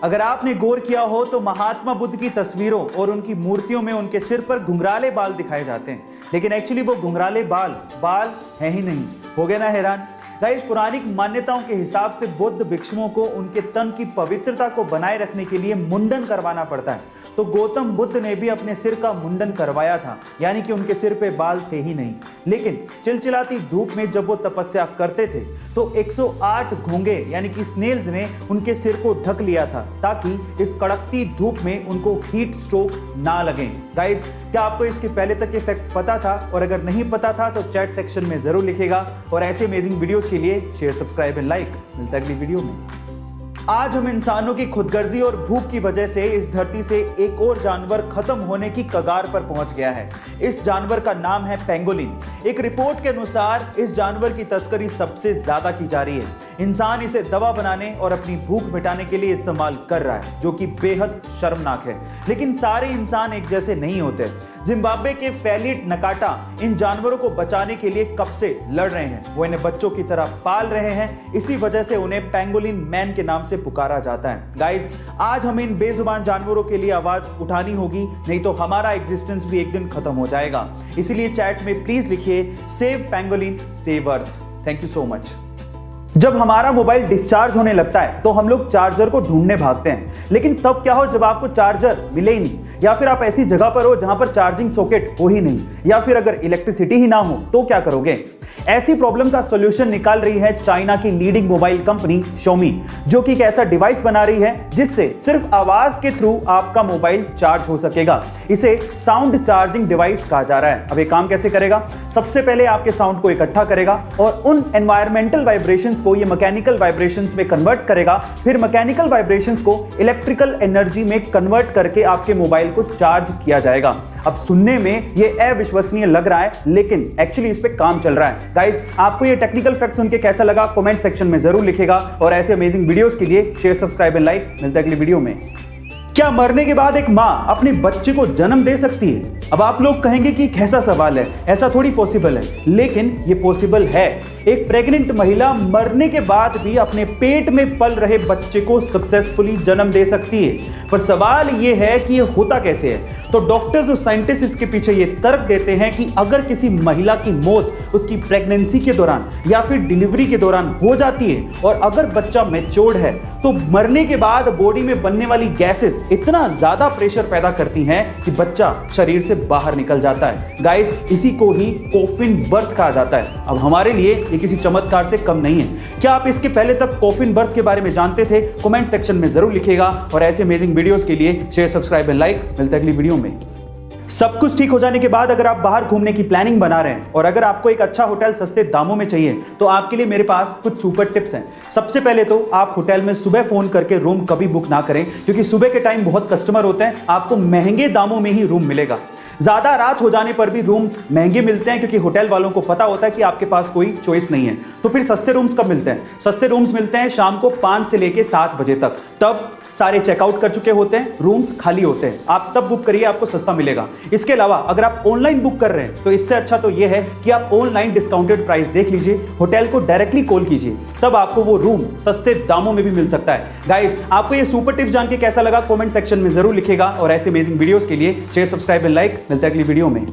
अगर आपने गौर किया हो तो महात्मा बुद्ध की तस्वीरों और उनकी मूर्तियों में उनके सिर पर घुंघराले बाल दिखाए जाते हैं, लेकिन एक्चुअली वो घुंघराले बाल हैं ही नहीं। हो गए ना हैरान? गाइस, पौराणिक मान्यताओं के हिसाब से बुद्ध भिक्षुओं को उनके तन की पवित्रता को बनाए रखने के लिए मुंडन करवाना पड़ता है। तो गौतम बुद्ध ने भी अपने सिर का मुंडन करवाया था, यानी कि उनके सिर पे बाल थे ही नहीं। लेकिन चिलचिलाती धूप में जब वो तपस्या करते थे तो 108 घोंगे यानी कि स्नेल्स ने उनके सिर को ढक लिया था, ताकि इस कड़कती धूप में उनको हीट स्ट्रोक ना लगे। गाइस, क्या आपको इसके पहले तक ये फैक्ट पता था? और अगर नहीं पता था तो चैट सेक्शन में जरूर लिखेगा। और ऐसे अमेजिंग वीडियोस के लिए शेयर, सब्सक्राइब एंड लाइक। मिलता है अगली वीडियो में। आज हम इंसानों की खुदगर्जी और भूख की वजह से इस धरती से एक और जानवर खत्म होने की कगार पर पहुंच गया है। इस जानवर का नाम है पेंगोलिन। एक रिपोर्ट के अनुसार इस जानवर की तस्करी सबसे ज्यादा की जा रही है। इंसान इसे दवा बनाने और अपनी भूख मिटाने के लिए इस्तेमाल कर रहा है, जो कि बेहद शर्मनाक है। लेकिन सारे इंसान एक जैसे नहीं होते। जिम्बाब्वे के फेलिट नकाटा इन जानवरों को बचाने के लिए कब से लड़ रहे हैं। वो इन्हें बच्चों की तरह पाल रहे हैं। इसी वजह से उन्हें पेंगोलिन मैन के नाम से पुकारा जाता है। गाइस, आज हमें इन बेजुबान जानवरों के लिए आवाज उठानी होगी, नहीं तो हमारा एग्जिस्टेंस भी एक दिन खत्म हो जाएगा। इसीलिए चैट में प्लीज लिखिए save pangolin save earth. Thank you so much. जब हमारा मोबाइल डिस्चार्ज होने लगता है तो हम लोग चार्जर को ढूंढने भागते हैं, लेकिन तब क्या हो जब आपको चार्जर मिले ही नहीं, या फिर आप ऐसी जगह पर हो जहां पर चार्जिंग सॉकेट हो ही नहीं, या फिर अगर इलेक्ट्रिसिटी ही ना हो तो क्या करोगे? ऐसी प्रॉब्लम का सॉल्यूशन निकाल रही है चाइना की लीडिंग मोबाइल कंपनी Xiaomi, जो कि एक ऐसा डिवाइस बना रही है जिससे सिर्फ आवाज के थ्रू आपका मोबाइल चार्ज हो सकेगा। इसे साउंड चार्जिंग डिवाइस कहा जा रहा है। अब ये काम कैसे करेगा? सबसे पहले आपके साउंड को इकट्ठा करेगा और उन एनवायरमेंटल वाइब्रेशंस को ये मैकेनिकल वाइब्रेशंस में कन्वर्ट करेगा, फिर मैकेनिकल वाइब्रेशंस को इलेक्ट्रिकल एनर्जी में कन्वर्ट करके आपके मोबाइल को चार्ज किया जाएगा। अब सुनने में ये अविश्वसनीय लग रहा है, लेकिन एक्चुअली इस पे काम चल रहा है। गाइस, आपको ये टेक्निकल फैक्ट सुन के कैसा लगा कमेंट सेक्शन में जरूर लिखेगा। और ऐसे अमेजिंग वीडियोस के लिए शेयर, सब्सक्राइब एंड लाइक। मिलता है अगली वीडियो में। क्या मरने के बाद एक मां अपने बच्चे को जन्म दे सकती है? अब आप लोग कहेंगे कि कैसा सवाल है, ऐसा थोड़ी पॉसिबल है, लेकिन ये पॉसिबल है। एक प्रेग्नेंट महिला मरने के बाद भी अपने पेट में पल रहे बच्चे को सक्सेसफुली जन्म दे सकती है। पर सवाल ये है कि ये होता कैसे है? तो डॉक्टर्स और साइंटिस्ट इसके पीछे ये तर्क देते हैं कि अगर किसी महिला की मौत उसकी प्रेगनेंसी के दौरान या फिर डिलीवरी के दौरान हो जाती है और अगर बच्चा मैच्योर्ड है, तो मरने के बाद बॉडी में बनने वाली गैसेस इतना ज्यादा प्रेशर पैदा करती हैं कि बच्चा शरीर से बाहर निकल जाता है। गाइस, इसी को ही कॉफिन बर्थ कहा जाता है। अब हमारे लिए ये किसी चमत्कार से कम नहीं है। क्या आप इसके पहले तक कॉफिन बर्थ के बारे में जानते थे? कमेंट सेक्शन में जरूर लिखिएगा। और ऐसे अमेजिंग वीडियोस के लिए शेयर, सब्सक्राइब एंड लाइक। मिलता है अगली वीडियो में। सब कुछ ठीक हो जाने के बाद अगर आप बाहर घूमने की प्लानिंग बना रहे हैं और अगर आपको एक अच्छा होटल सस्ते दामों में चाहिए, तो आपके लिए मेरे पास कुछ सुपर टिप्स हैं। सबसे पहले तो आप होटल में सुबह फोन करके रूम कभी बुक ना करें, क्योंकि सुबह के टाइम बहुत कस्टमर होते हैं। आपको महंगे दामों में ही रूम मिलेगा। ज्यादा रात हो जाने पर भी रूम्स महंगे मिलते हैं, क्योंकि होटल वालों को पता होता है कि आपके पास कोई चॉइस नहीं है। तो फिर सस्ते रूम्स कब मिलते हैं? सस्ते रूम्स मिलते हैं शाम को 5 से लेके 7 बजे तक। तब सारे चेकआउट कर चुके होते हैं, रूम्स खाली होते हैं। आप तब बुक करिए, आपको सस्ता मिलेगा। इसके अलावा अगर आप ऑनलाइन बुक कर रहे हैं तो इससे अच्छा तो यह है कि आप ऑनलाइन डिस्काउंटेड प्राइस देख लीजिए, होटल को डायरेक्टली कॉल कीजिए, तब आपको वो रूम सस्ते दामों में भी मिल सकता है। गाइस, आपको ये सुपर टिप्स जान के कैसा लगा कमेंट सेक्शन में जरूर लिखेगा। और ऐसे अमेजिंग वीडियोस के लिए शेयर, सब्सक्राइब एंड लाइक। मिलता है अगली वीडियो में।